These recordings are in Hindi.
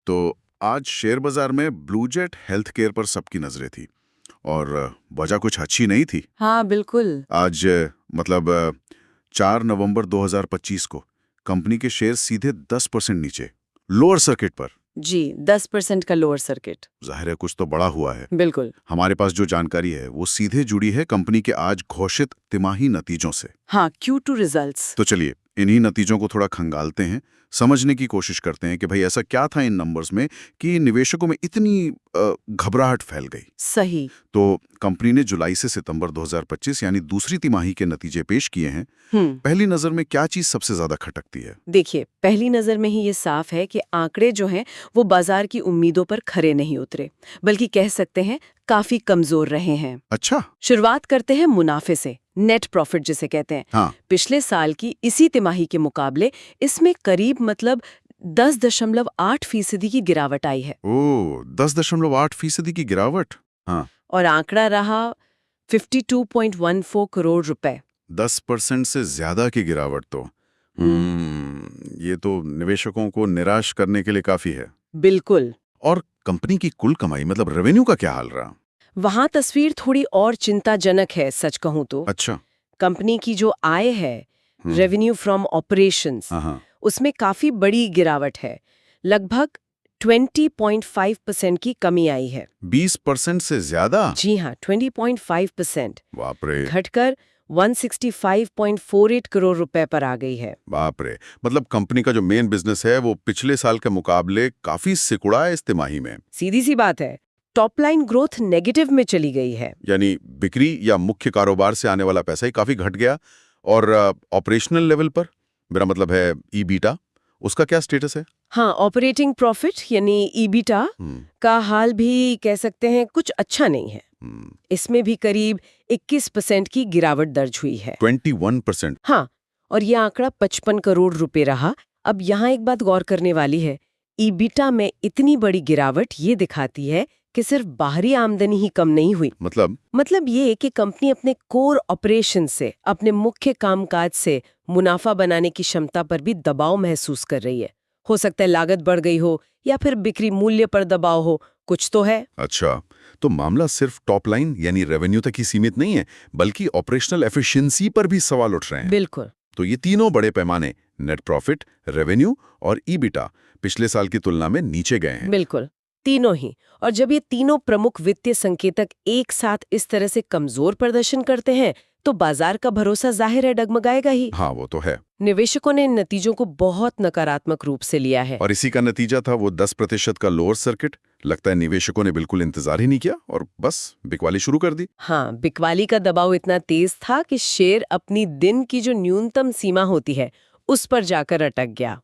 तो आज शेयर बाजार में ब्लूजेट हेल्थ केयर पर सबकी नजरें थी और वजह कुछ अच्छी नहीं थी। हाँ बिल्कुल। आज मतलब 4 नवंबर 2025 को कंपनी के शेयर सीधे 10% नीचे, लोअर सर्किट पर। जी 10% का लोअर सर्किट। जाहिर है कुछ तो बड़ा हुआ है। बिल्कुल। हमारे पास जो जानकारी है वो सीधे जुड़ी है कंपनी के आज घोषित तिमाही नतीजों से। हाँ, Q2 रिजल्ट्स। तो चलिए इन्हीं नतीजों को थोड़ा खंगालते हैं, समझने की कोशिश करते हैं कि भाई ऐसा क्या था इन नंबर्स में कि निवेशकों में इतनी घबराहट फैल गई। सही। तो कंपनी ने जुलाई से सितंबर 2025 यानी दूसरी तिमाही के नतीजे पेश किए हैं। हम्म। पहली नजर में क्या चीज सबसे ज्यादा खटकती है? देखिए, पहली नजर में ही ये साफ है कि आंकड़े जो हैं वो बाजार की उम्मीदों पर खरे नहीं उतरे, बल्कि कह सकते हैं काफी कमजोर रहे हैं। अच्छा। शुरुआत करते हैं मुनाफे से, नेट प्रॉफिट जिसे कहते हैं। हाँ। पिछले साल की इसी तिमाही के मुकाबले इसमें करीब 10.8% की गिरावट आई है। ओ, 10.8% की गिरावट। हाँ। और आंकड़ा रहा 52.14 करोड़ रुपए। 10% से ज्यादा की गिरावट तो ये तो निवेशकों को निराश करने के लिए काफी है। बिल्कुल। और कंपनी की कुल कमाई मतलब रेवेन्यू का क्या हाल रहा? वहां तस्वीर थोड़ी और चिंताजनक है, सच कहूं तो। अच्छा। कंपनी की जो आय है, रेवेन्यू फ्रॉम ऑपरेशंस, उसमें काफी बड़ी गिरावट है। लगभग 20.5% की कमी आई है। 20% से ज्यादा? जी हाँ, 20.5%। बाप रे। घटकर 165.48 करोड़ रुपए पर आ गई है। बाप रे, मतलब कंपनी का जो मेन बिजनेस है वो पिछले साल के मुकाबले काफी सिकुड़ा है इस तिमाही में। सीधी सी बात है, टॉप लाइन ग्रोथ नेगेटिव में चली गई है। यानी बिक्री या मुख्य कारोबार से आने वाला पैसा ही काफी घट गया। और ऑपरेशनल लेवल पर, मेरा मतलब है ईबीटा, उसका क्या स्टेटस है? हाँ, ऑपरेटिंग प्रॉफिट यानी ईबिटा का हाल भी कह सकते हैं कुछ अच्छा नहीं है। इसमें भी करीब 21% की गिरावट दर्ज हुई है। 21%? हाँ, और यह आंकड़ा 55 करोड़ रुपए रहा। अब यहाँ एक बात गौर करने वाली है, ईबिटा में इतनी बड़ी गिरावट ये दिखाती है कि सिर्फ बाहरी आमदनी ही कम नहीं हुई। मतलब ये कि कंपनी अपने कोर ऑपरेशन से, अपने मुख्य कामकाज से मुनाफा बनाने की क्षमता पर भी दबाव महसूस कर रही है। हो सकता है लागत बढ़ गई हो या फिर बिक्री मूल्य पर दबाव हो, कुछ तो है। अच्छा, तो मामला सिर्फ टॉप लाइन यानी रेवेन्यू तक ही सीमित नहीं है, बल्कि ऑपरेशनल एफिशिएंसी पर भी सवाल उठ रहे हैं। बिल्कुल। तो ये तीनों बड़े पैमाने, नेट प्रॉफिट, रेवेन्यू और ईबिटा, पिछले साल की तुलना में नीचे गए हैं। बिल्कुल, तीनों ही। और जब ये तीनों प्रमुख वित्तीय संकेतक एक साथ इस तरह से कमजोर प्रदर्शन करते हैं तो बाजार का भरोसा जाहिर है डगमगाएगा ही। हाँ, वो तो है। निवेशकों ने इन नतीजों को बहुत नकारात्मक रूप से लिया है। और इसी का नतीजा था वो 10% का लोअर सर्किट। लगता है निवेशकों ने बिल्कुल इंतजार ही नहीं किया और बस बिकवाली शुरू कर दी। हाँ, बिकवाली का दबाव इतना तेज था कि शेयर अपनी दिन की जो न्यूनतम सीमा होती है उस पर जाकर अटक गया।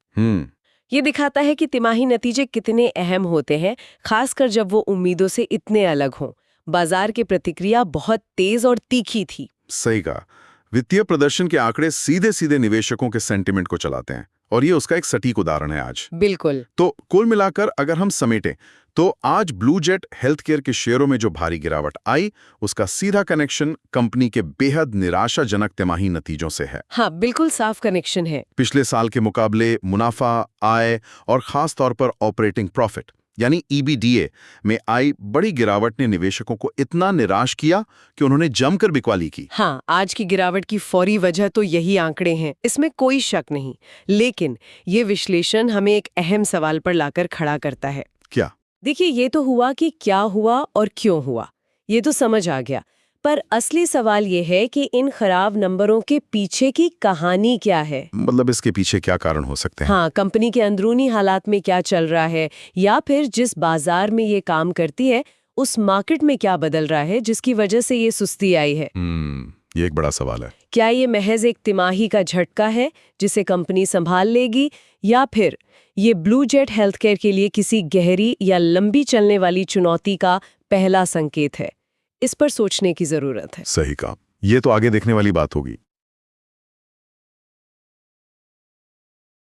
ये दिखाता है कि तिमाही नतीजे कितने अहम होते हैं, खासकर जब वो उम्मीदों से इतने अलग हों। बाजार की प्रतिक्रिया बहुत तेज और तीखी थी। सही कहा। वित्तीय प्रदर्शन के आंकड़े सीधे सीधे निवेशकों के सेंटिमेंट को चलाते हैं और ये उसका एक सटीक उदाहरण है आज। बिल्कुल। तो कुल मिलाकर अगर हम समेटें तो आज ब्लूजेट हेल्थ केयर के शेयरों में जो भारी गिरावट आई उसका सीधा कनेक्शन कंपनी के बेहद निराशाजनक तिमाही नतीजों से है। हाँ, बिल्कुल साफ कनेक्शन है। पिछले साल के मुकाबले मुनाफा, आय और खास तौर पर ऑपरेटिंग प्रॉफिट यानी ईबीडीए में आई बड़ी गिरावट ने निवेशकों को इतना निराश किया कि उन्होंने जमकर बिकवाली की। हाँ, आज की गिरावट की फौरी वजह तो यही आंकड़े हैं, इसमें कोई शक नहीं। लेकिन ये विश्लेषण हमें एक अहम सवाल पर लाकर खड़ा करता है। क्या? देखिए, ये तो हुआ कि क्या हुआ और क्यों हुआ, ये तो समझ आ गया। पर असली सवाल ये है कि इन खराब नंबरों के पीछे की कहानी क्या है। मतलब इसके पीछे क्या कारण हो सकते हैं? हाँ, कंपनी के अंदरूनी हालात में क्या चल रहा है, या फिर जिस बाजार में ये काम करती है उस मार्केट में क्या बदल रहा है जिसकी वजह से ये सुस्ती आई है। ये एक बड़ा सवाल है। क्या ये महज एक तिमाही का झटका है जिसे कंपनी संभाल लेगी, या फिर ये ब्लूजेट हेल्थ केयर के लिए किसी गहरी या लंबी चलने वाली चुनौती का पहला संकेत है? इस पर सोचने की जरूरत है। सही कहा। ये तो आगे देखने वाली बात होगी।